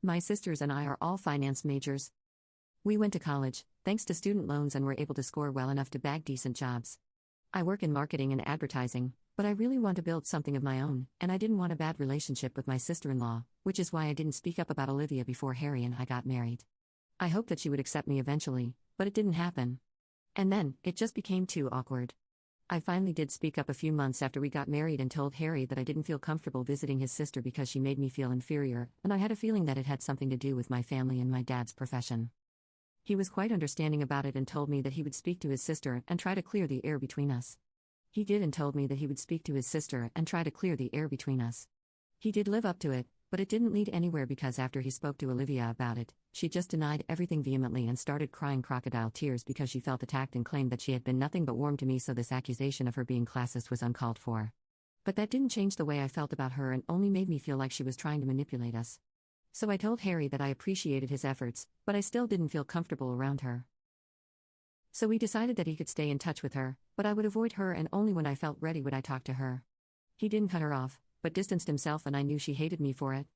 My sisters and I are all finance majors. We went to college, thanks to student loans, and were able to score well enough to bag decent jobs. I work in marketing and advertising, but I really want to build something of my own, and I didn't want a bad relationship with my sister-in-law, which is why I didn't speak up about Olivia before Harry and I got married. I hoped that she would accept me eventually, but it didn't happen. And then, it just became too awkward. I finally did speak up a few months after we got married and told Harry that I didn't feel comfortable visiting his sister because she made me feel inferior, and I had a feeling that it had something to do with my family and my dad's profession. He was quite understanding about it and told me that he would speak to his sister and try to clear the air between us. He did, and told me that he would speak to his sister and try to clear the air between us. He did live up to it, but it didn't lead anywhere because after he spoke to Olivia about it, she just denied everything vehemently and started crying crocodile tears because she felt attacked and claimed that she had been nothing but warm to me, so this accusation of her being classist was uncalled for. But that didn't change the way I felt about her and only made me feel like she was trying to manipulate us. So I told Harry that I appreciated his efforts, but I still didn't feel comfortable around her. So we decided that he could stay in touch with her, but I would avoid her, and only when I felt ready would I talk to her. He didn't cut her off, but distanced himself, and I knew she hated me for it.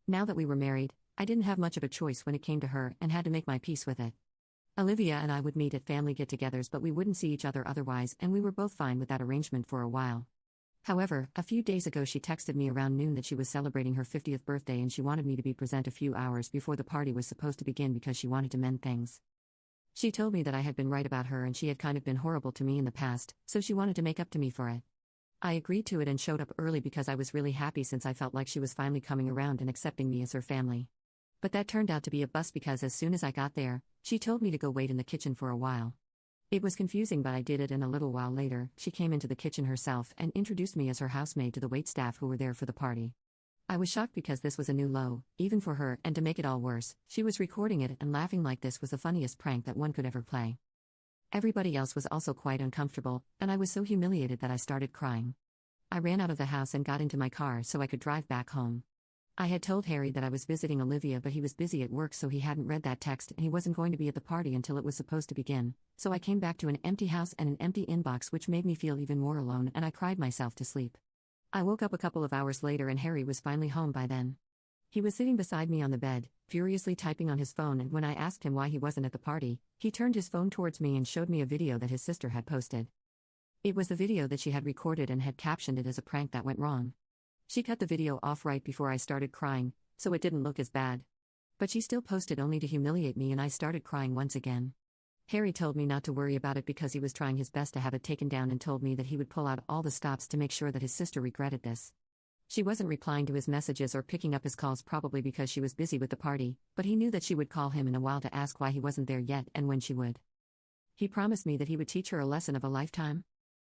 Now that we were married, I didn't have much of a choice when it came to her and had to make my peace with it. Olivia and I would meet at family get-togethers, but we wouldn't see each other otherwise, and we were both fine with that arrangement for a while. However, a few days ago she texted me around noon that she was celebrating her 50th birthday and she wanted me to be present a few hours before the party was supposed to begin because she wanted to mend things. She told me that I had been right about her and she had kind of been horrible to me in the past, so she wanted to make up to me for it. I agreed to it and showed up early because I was really happy since I felt like she was finally coming around and accepting me as her family. But that turned out to be a bust because as soon as I got there, she told me to go wait in the kitchen for a while. It was confusing, but I did it, and a little while later, she came into the kitchen herself and introduced me as her housemaid to the waitstaff who were there for the party. I was shocked because this was a new low, even for her, and to make it all worse, she was recording it and laughing like this was the funniest prank that one could ever play. Everybody else was also quite uncomfortable, and I was so humiliated that I started crying. I ran out of the house and got into my car so I could drive back home. I had told Harry that I was visiting Olivia, but he was busy at work, so he hadn't read that text and he wasn't going to be at the party until it was supposed to begin, so I came back to an empty house and an empty inbox, which made me feel even more alone, and I cried myself to sleep. I woke up a couple of hours later and Harry was finally home by then. He was sitting beside me on the bed, furiously typing on his phone, and when I asked him why he wasn't at the party, he turned his phone towards me and showed me a video that his sister had posted. It was the video that she had recorded and had captioned it as a prank that went wrong. She cut the video off right before I started crying, so it didn't look as bad. But she still posted only to humiliate me, and I started crying once again. Harry told me not to worry about it because he was trying his best to have it taken down and told me that he would pull out all the stops to make sure that his sister regretted this. She wasn't replying to his messages or picking up his calls, probably because she was busy with the party, but he knew that she would call him in a while to ask why he wasn't there yet and when she would. He promised me that he would teach her a lesson of a lifetime.